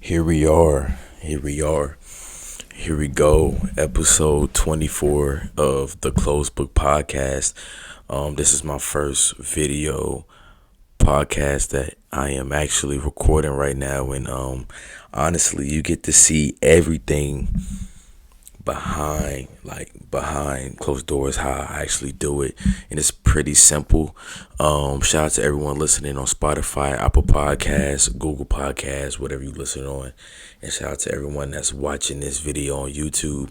Here we are. Here we are. Here we go. Episode 24 of the Closed Book Podcast. This is my first video podcast that I am actually recording right now, and honestly, you get to see everything behind closed doors, how I actually do it, and it's pretty simple. Shout out to everyone listening on Spotify, Apple Podcasts, Google Podcasts, whatever you listen on, and shout out to everyone that's watching this video on YouTube.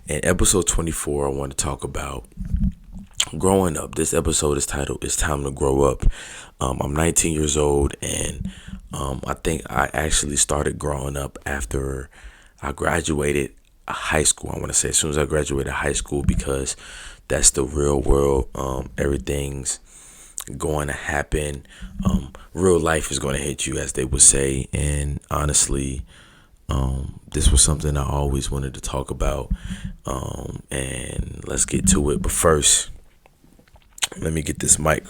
In episode 24, I want to talk about growing up. This episode is titled "It's Time to Grow Up." I'm 19 years old, and I think I actually started growing up after I graduated high school. I want to say as soon as I graduated high school, because that's the real world. Everything's going to happen. Real life is going to hit you, as they would say. And honestly, this was something I always wanted to talk about. And let's get to it. But first, let me get this mic.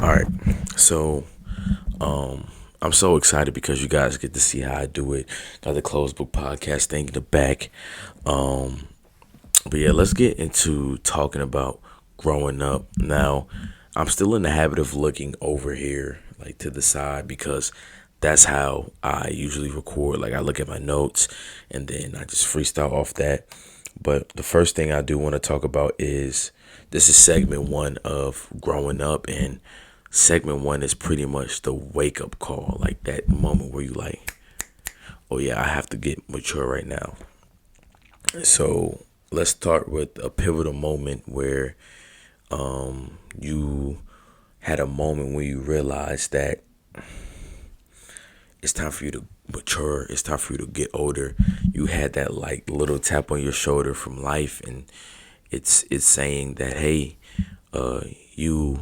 All right. So, I'm so excited because you guys get to see how I do it. Got the Closed Book Podcast thing in the back. But yeah, let's get into talking about growing up. Now, I'm still in the habit of looking over here, like to the side, because that's how I usually record. Like I look at my notes and then I just freestyle off that. But the first thing I do want to talk about is this is segment one of growing up, and segment one is pretty much the wake up call, like that moment where you like, oh yeah, I have to get mature right now. So let's start with a pivotal moment where you had a moment where you realized that it's time for you to mature. It's time for you to get older. You had that like little tap on your shoulder from life, and it's saying that, hey, you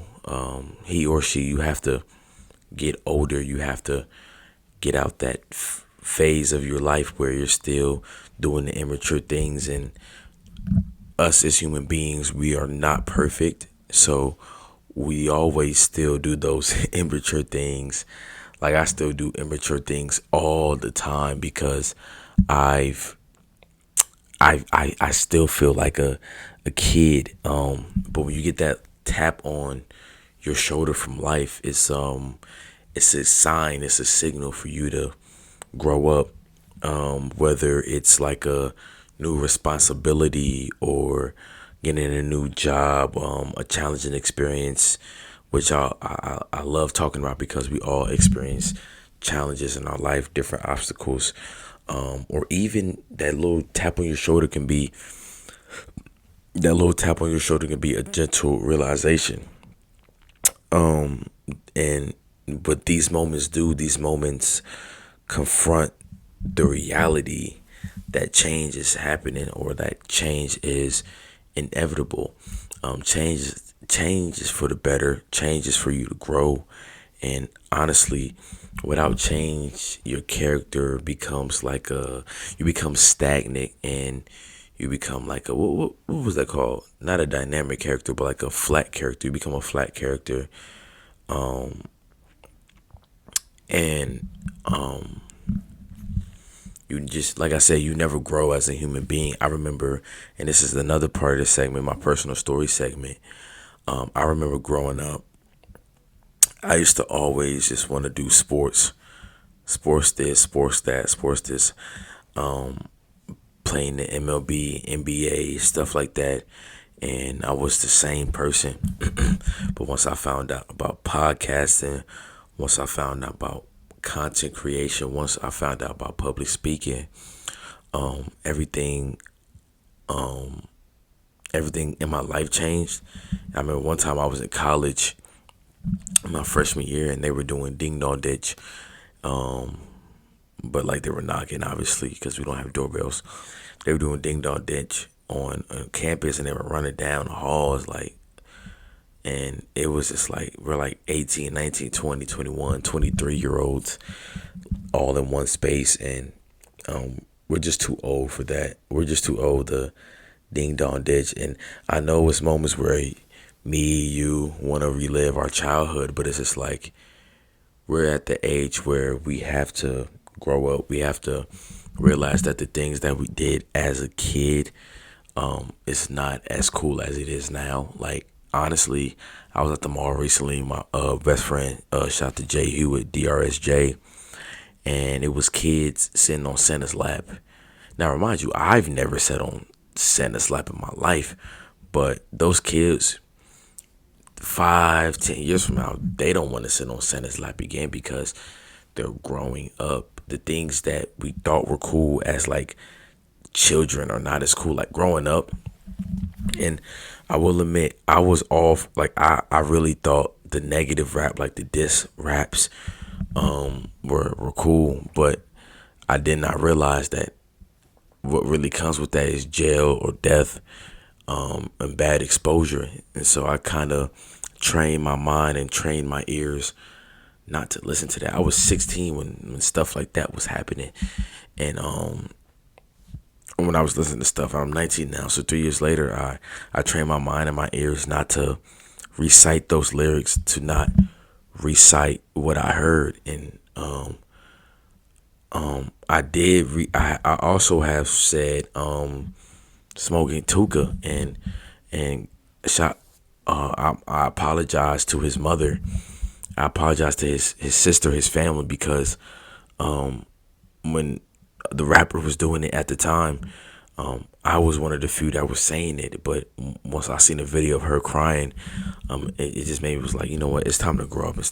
he or she, you have to get older. You have to get out that phase of your life where you're still doing the immature things. And us as human beings, we are not perfect, so we always still do those immature things. Like I still do immature things all the time because I've I still feel like a kid. But when you get that tap on your shoulder from life, it's a sign, it's a signal for you to grow up. Whether it's like a new responsibility or getting a new job, a challenging experience, which I love talking about because we all experience challenges in our life, different obstacles, or even that little tap on your shoulder can be a gentle realization. And what these moments confront the reality that change is happening, or that change is inevitable. Change is for the better. Change is for you to grow. And honestly, without change, your character becomes you become stagnant, and you become like what was that called? Not a dynamic character, but like a flat character. You become a flat character. And you just, like I said, you never grow as a human being. I remember, and this is another part of the segment, my personal story segment. I remember growing up, I used to always just want to do sports this, sports that, sports this, playing the MLB, NBA, stuff like that. And I was the same person. But once I found out about podcasting, once I found out about content creation, once I found out about public speaking, everything everything in my life changed. I remember one time I was in college, my freshman year, and they were doing Ding Dong Ditch. But like they were knocking, obviously, because we don't have doorbells. They were doing Ding Dong Ditch on campus, and they were running down the halls, like, and it was just like, we're like 18, 19, 20, 21, 23 year olds all in one space. And we're just too old for that. We're just too old to Ding Dong Ditch. And I know it's moments where me, you want to relive our childhood, but it's just like we're at the age where we have to grow up. We have to realize that the things that we did as a kid, is not as cool as it is now. Like, honestly, I was at the mall recently. My best friend, shout out to Jay Hewitt, DRSJ, and it was kids sitting on Santa's lap. Now, remind you, I've never sat on Santa's lap in my life, but those kids, 5, 10 years from now, they don't want to sit on Santa's lap again because they're growing up. The things that we thought were cool as like children are not as cool like growing up. And I will admit, I was off. Like, I really thought the negative rap, like the diss raps, were cool, but I did not realize that what really comes with that is jail or death, and bad exposure. And so I kind of trained my mind and trained my ears not to listen to that. I was 16 when stuff like that was happening, and when I was listening to stuff, I'm 19 now. So 3 years later, I trained my mind and my ears not to recite those lyrics, to not recite what I heard. And I did. I also have said, smoking Tuka, and shot. I apologize to his mother. I apologize to his sister, his family, because when the rapper was doing it at the time, I was one of the few that was saying it. But once I seen a video of her crying, it just made me was like, you know what, it's time to grow up and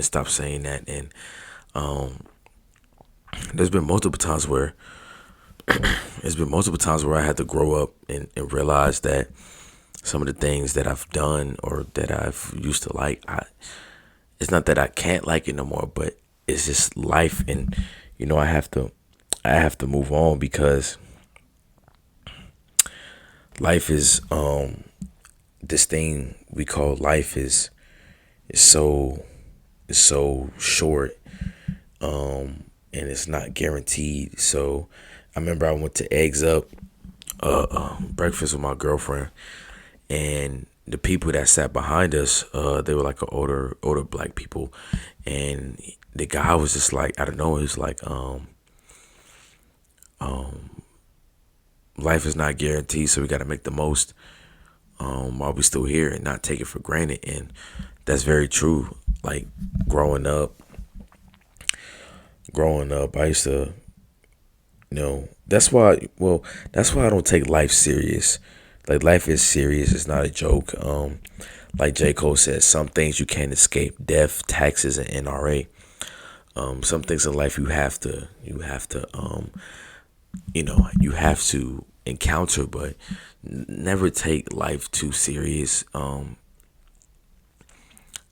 stop saying that. And there's been multiple times where I had to grow up and realize that some of the things that I've done or that I've used to like, it's not that I can't like it no more, but it's just life. And I have to move on, because life is, this thing we call life is so short, and it's not guaranteed. So I remember I went to Eggs Up, breakfast with my girlfriend, and the people that sat behind us, they were like older black people, and the guy was just like, I don't know, he was like, life is not guaranteed, so we got to make the most, while we still here, and not take it for granted. And that's very true. Like, growing up, I used to, that's why I don't take life serious. Like, life is serious. It's not a joke. Like J. Cole says, some things you can't escape: death, taxes, and NRA. Some things in life you have to encounter, but never take life too serious.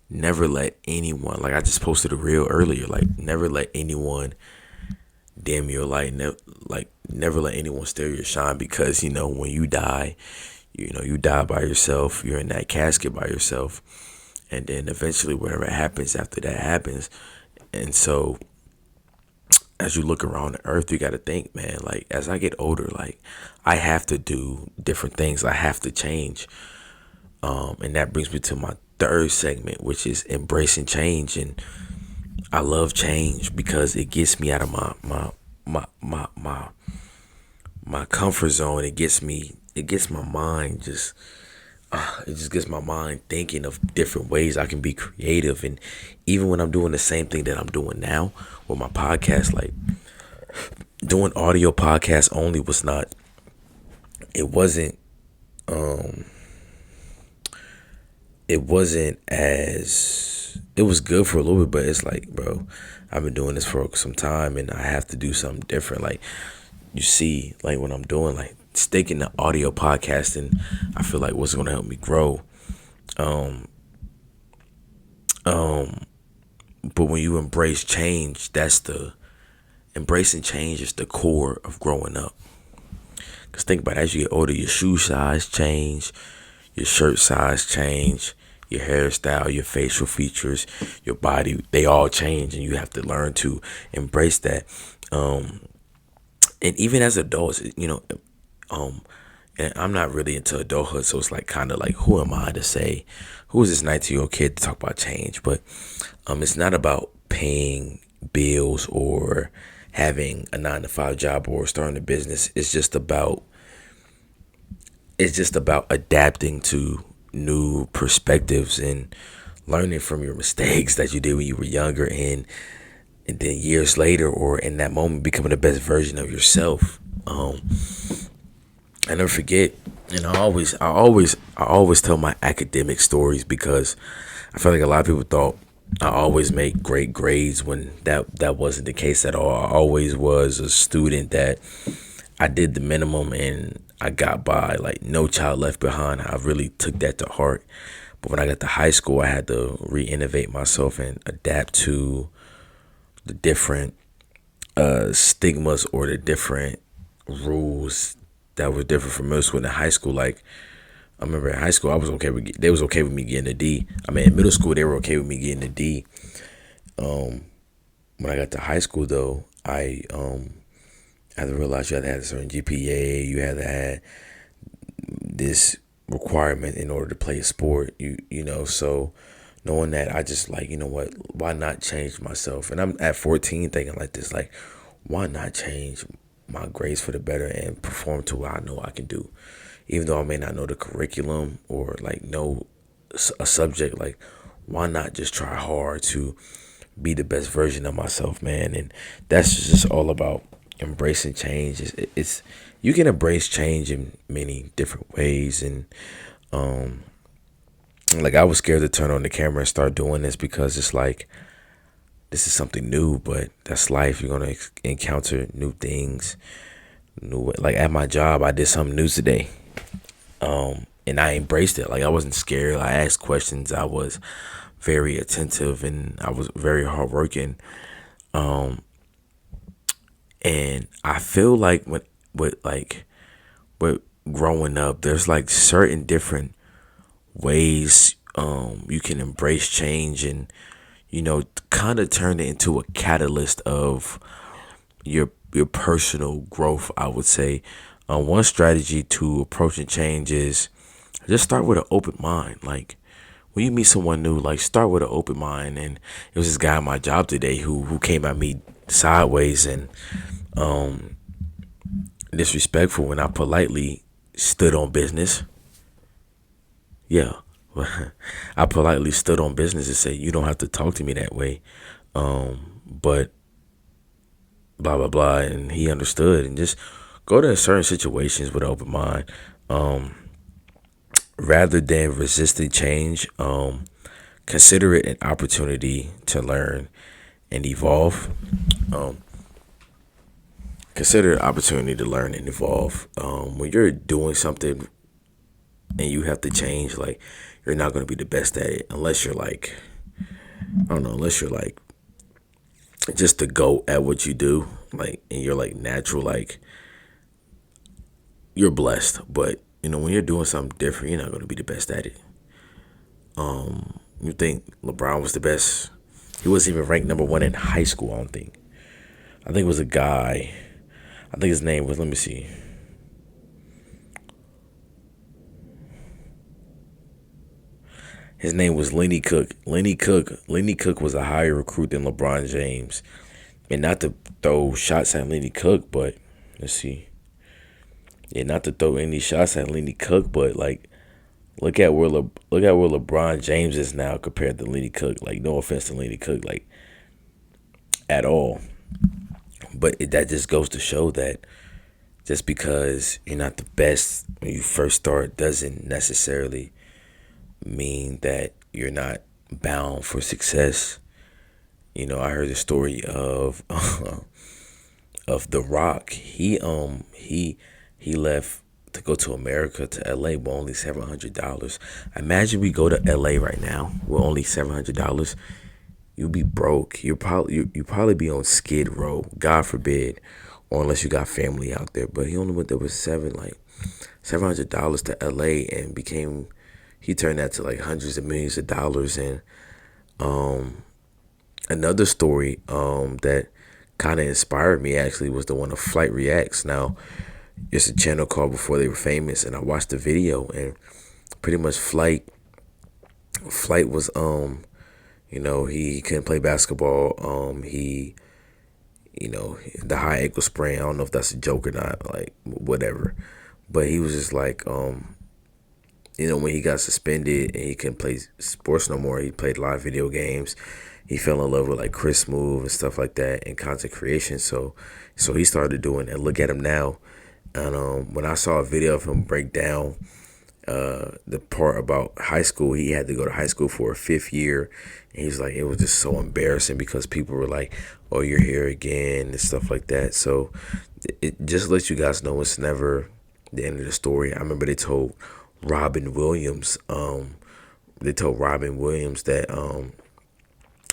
Never let anyone, like I just posted a reel earlier, like, never let anyone dim your light. Never let anyone steal your shine, because when you die, you die by yourself. You're in that casket by yourself, and then eventually whatever happens after that happens. And so as you look around the earth, you got to think, man, like, as I get older, like, I have to do different things. I have to change. And that brings me to my third segment, which is embracing change. And I love change because it gets me out of my comfort zone. It gets my mind just, it just gets my mind thinking of different ways I can be creative. And even when I'm doing the same thing that I'm doing now with my podcast, like, doing audio podcasts only was not, it wasn't as, it was good for a little bit, but it's like, bro, I've been doing this for some time and I have to do something different. Like, you see, like, when I'm doing, like, sticking to audio podcasting, I feel like what's going to help me grow. But when you embrace change, embracing change is the core of growing up. Because think about it, as you get older, your shoe size change, your shirt size change, your hairstyle, your facial features, your body, they all change, and you have to learn to embrace that. And even as adults, and I'm not really into adulthood, so it's like kind of like, who am I to say, who is this 19-year-old kid to talk about change? But it's not about paying bills or having a 9 to 5 job or starting a business. It's just about adapting to new perspectives and learning from your mistakes that you did when you were younger, and then years later or in that moment becoming the best version of yourself. I never forget, and I always tell my academic stories because I feel like a lot of people thought I always make great grades when that wasn't the case at all. I always was a student that I did the minimum and I got by, like no child left behind. I really took that to heart. But when I got to high school, I had to re-innovate myself and adapt to the different stigmas or the different rules that were different from middle school and high school. Like I remember in high school, I was okay with they was okay with me getting a D. I mean, in middle school, they were okay with me getting a D. When I got to high school, though, I had to realize you had to have a certain GPA. You had to have this requirement in order to play a sport. So knowing that, I just like, you know what, why not change myself? And I'm at 14 thinking like this, like, why not change my grades for the better and perform to what I know I can do, even though I may not know the curriculum or like know a subject. Like, why not just try hard to be the best version of myself, man? And that's just all about embracing change. It's you can embrace change in many different ways, and like I was scared to turn on the camera and start doing this because it's like this is something new, but that's life. You're gonna encounter new things, like at my job, I did something new today, and I embraced it. Like I wasn't scared. I asked questions. I was very attentive, and I was very hardworking. And I feel like with growing up, there's like certain different ways you can embrace change and kind of turn it into a catalyst of your personal growth, I would say. One strategy to approaching change is just start with an open mind. Like when you meet someone new, like start with an open mind. And it was this guy at my job today who came at me sideways and disrespectful when I politely stood on business. Yeah. I politely stood on business and said, you don't have to talk to me that way. But blah, blah, blah. And he understood, and just go to certain situations with an open mind. Rather than resisting change, consider it an opportunity to learn and evolve. Um, Consider it an opportunity to learn and evolve. When you're doing something and you have to change, like you're not going to be the best at it unless you're like, I don't know, unless you're like just to go at what you do, like, and you're like natural, like you're blessed. But when you're doing something different, you're not going to be the best at it. You think LeBron was the best? He wasn't even ranked number one in high school. I don't think. I think it was a guy. I think his name was. Let me see. His name was Lenny Cook. Lenny Cook was a higher recruit than LeBron James. And not to throw shots at Lenny Cook, but let's see. Yeah, not to throw any shots at Lenny Cook, but like look at where LeBron James is now compared to Lenny Cook. Like no offense to Lenny Cook, like at all. But that just goes to show that just because you're not the best when you first start doesn't necessarily mean that you're not bound for success. I heard the story of of The Rock. He left to go to America, to LA, with only $700. Imagine we go to LA right now with only $700. You'll be broke. You probably be on Skid Row, God forbid, or unless you got family out there. But he only went there with $700 to LA and he turned that to like hundreds of millions of dollars. And another story that kind of inspired me actually was the one of Flight Reacts. Now, it's a channel called Before They Were Famous, and I watched the video, and pretty much Flight was He couldn't play basketball. He the high ankle sprain. I don't know if that's a joke or not. Like whatever, but he was just like when he got suspended and he couldn't play sports no more. He played a lot of video games. He fell in love with like Chris Move and stuff like that and content creation. So he started doing it. Look at him now. And when I saw a video of him break down the part about high school, he had to go to high school for a fifth year. And he's like, it was just so embarrassing because people were like, "Oh, you're here again," and stuff like that. So it just lets you guys know it's never the end of the story. I remember Robin Williams, they told Robin Williams that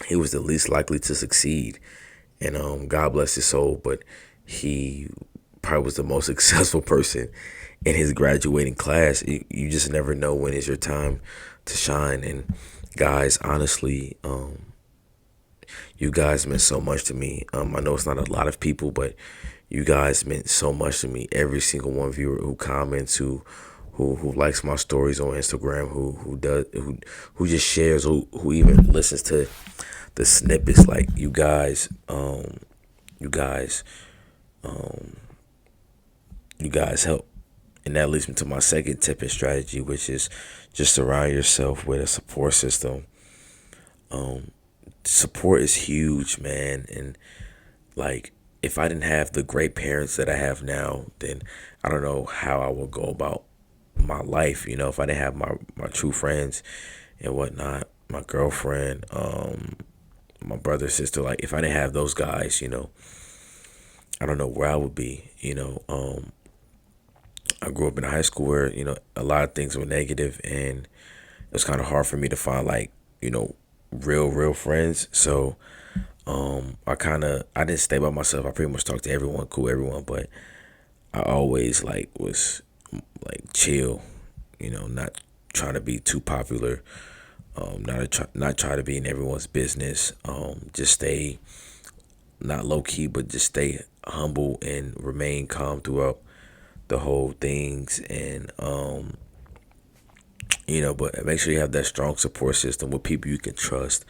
he was the least likely to succeed, and God bless his soul, but he probably was the most successful person in his graduating class. You just never know when is your time to shine. And guys, honestly, you guys meant so much to me. I know it's not a lot of people, but you guys meant so much to me. Every single one viewer who comments, who likes my stories on Instagram, who just shares, who even listens to the snippets. Like you guys, you guys help. And that leads me to my second tip and strategy, which is just surround yourself with a support system. Support is huge, man. And like, if I didn't have the great parents that I have now, then I don't know how I would go about my life. If I didn't have my true friends and whatnot, my girlfriend, my brother, sister, like if I didn't have those guys, I don't know where I would be. I grew up in a high school where, a lot of things were negative, and it was kind of hard for me to find like, real friends. So I didn't stay by myself. I pretty much talked to everyone, cool everyone, but I always like was like chill, not trying to be too popular, not try to be in everyone's business. Just stay not low key, but just stay humble and remain calm throughout the whole things. And but make sure you have that strong support system with people you can trust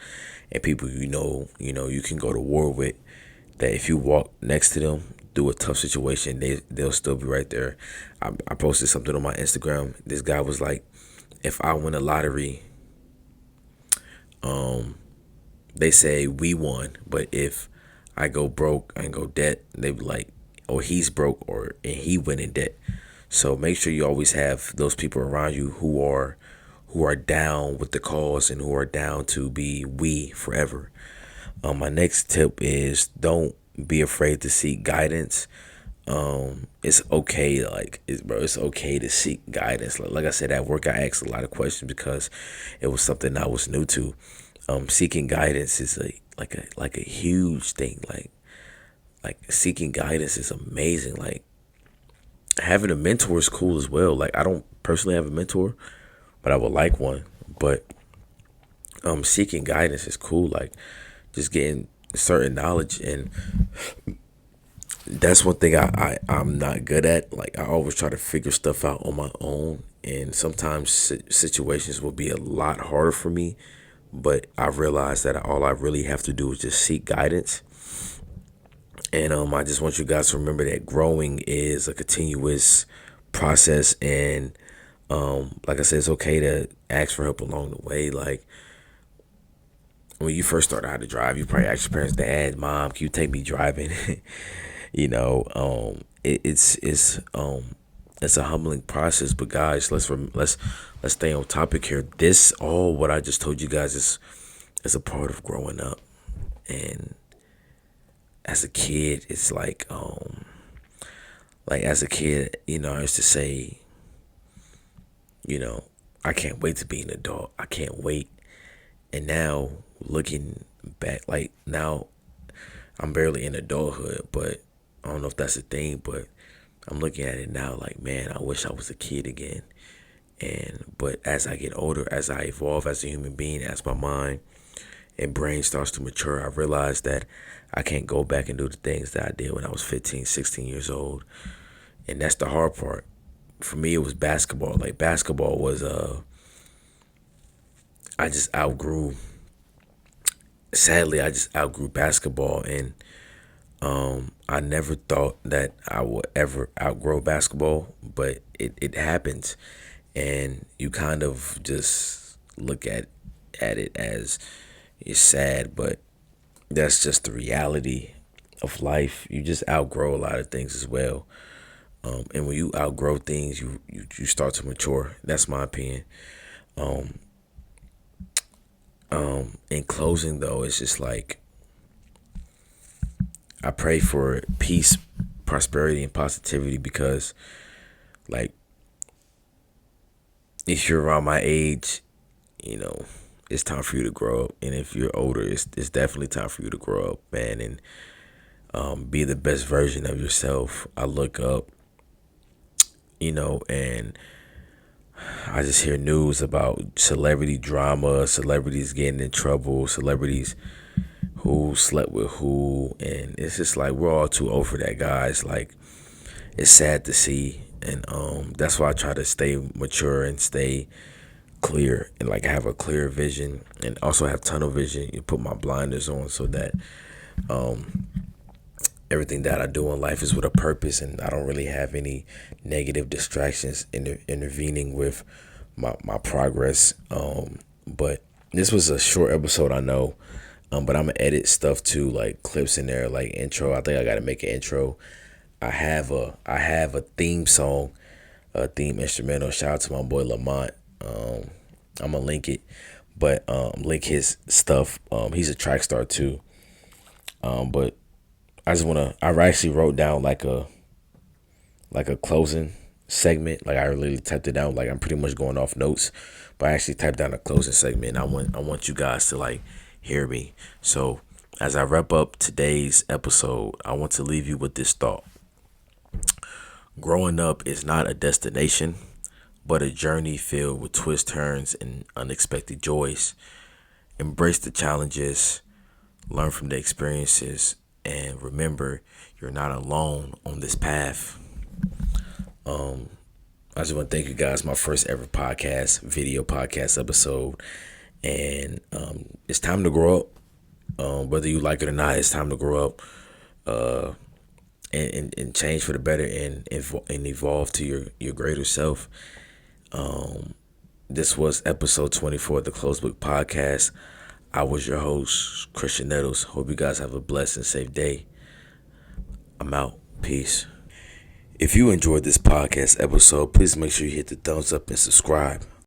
and people you can go to war with. That if you walk next to them through a tough situation, they'll still be right there. I posted something on my Instagram. This guy was like, if I win a lottery, they say we won, but if I go broke and go debt, they be like, or he's broke and he went in debt. So make sure you always have those people around you who are down with the cause and who are down to be we forever. My next tip is don't be afraid to seek guidance. It's okay, it's okay to seek guidance. Like I said, at work I asked a lot of questions because it was something I was new to. Seeking guidance is like a huge thing. Like seeking guidance is amazing. Like having a mentor is cool as well. Like I don't personally have a mentor, but I would like one. But seeking guidance is cool. Like just getting certain knowledge, and that's one thing I'm not good at. Like I always try to figure stuff out on my own, and sometimes situations will be a lot harder for me. But I realized that all I really have to do is just seek guidance. And I just want you guys to remember that growing is a continuous process, and like I said, it's okay to ask for help along the way. Like when you first start out to drive, you probably ask your parents, "Dad, Mom, can you take me driving?" It's a humbling process. But guys, let's stay on topic here. This all what I just told you guys is a part of growing up. And as a kid, it's like as a kid, I used to say, I can't wait to be an adult. I can't wait. And now looking back, like now I'm barely in adulthood, but I don't know if that's a thing, but I'm looking at it now like, man, I wish I was a kid again. But as I get older, as I evolve as a human being, as my mind and brain starts to mature, I realize that I can't go back and do the things that I did when I was 15, 16 years old. And that's the hard part. For me, it was basketball. Like basketball was, I just outgrew sadly, I just outgrew basketball, and I never thought that I would ever outgrow basketball, but it happens, and you kind of just look at it as it's sad, but that's just the reality of life. You just outgrow a lot of things as well. And when you outgrow things, you start to mature. That's my opinion. In closing, though, it's just like I pray for peace, prosperity, and positivity because, like, if you're around my age, you know, it's time for you to grow up. And if you're older, it's definitely time for you to grow up, man, and be the best version of yourself. I look up, and I just hear news about celebrity drama, celebrities getting in trouble, celebrities who slept with who, and it's just like we're all too old for that, guys. Like, it's sad to see, and that's why I try to stay mature and stay clear, and like have a clear vision, and also have tunnel vision. You put my blinders on so that everything that I do in life is with a purpose, and I don't really have any negative distractions intervening with my progress. But this was a short episode, I know, but I'm gonna edit stuff too, like clips in there, like intro. I think I gotta make an intro. I have a theme song, a theme instrumental. Shout out to my boy Lamont. I'm gonna link it, but link his stuff. He's a track star too. But I actually wrote down like a closing segment. Like I really typed it down. Like I'm pretty much going off notes, but I actually typed down a closing segment. And I want you guys to like hear me. So as I wrap up today's episode, I want to leave you with this thought. Growing up is not a destination, but a journey filled with twists, turns, and unexpected joys. Embrace the challenges, learn from the experiences, and remember you're not alone on this path. I just want to thank you guys. My first ever video podcast episode, and it's time to grow up. Whether you like it or not, it's time to grow up, and change for the better, and evolve to your greater self. This was episode 24 of the Closed Book Podcast. I was your host, Christian Nettles. Hope you guys have a blessed and safe day. I'm out. Peace. If you enjoyed this podcast episode, please make sure you hit the thumbs up and subscribe.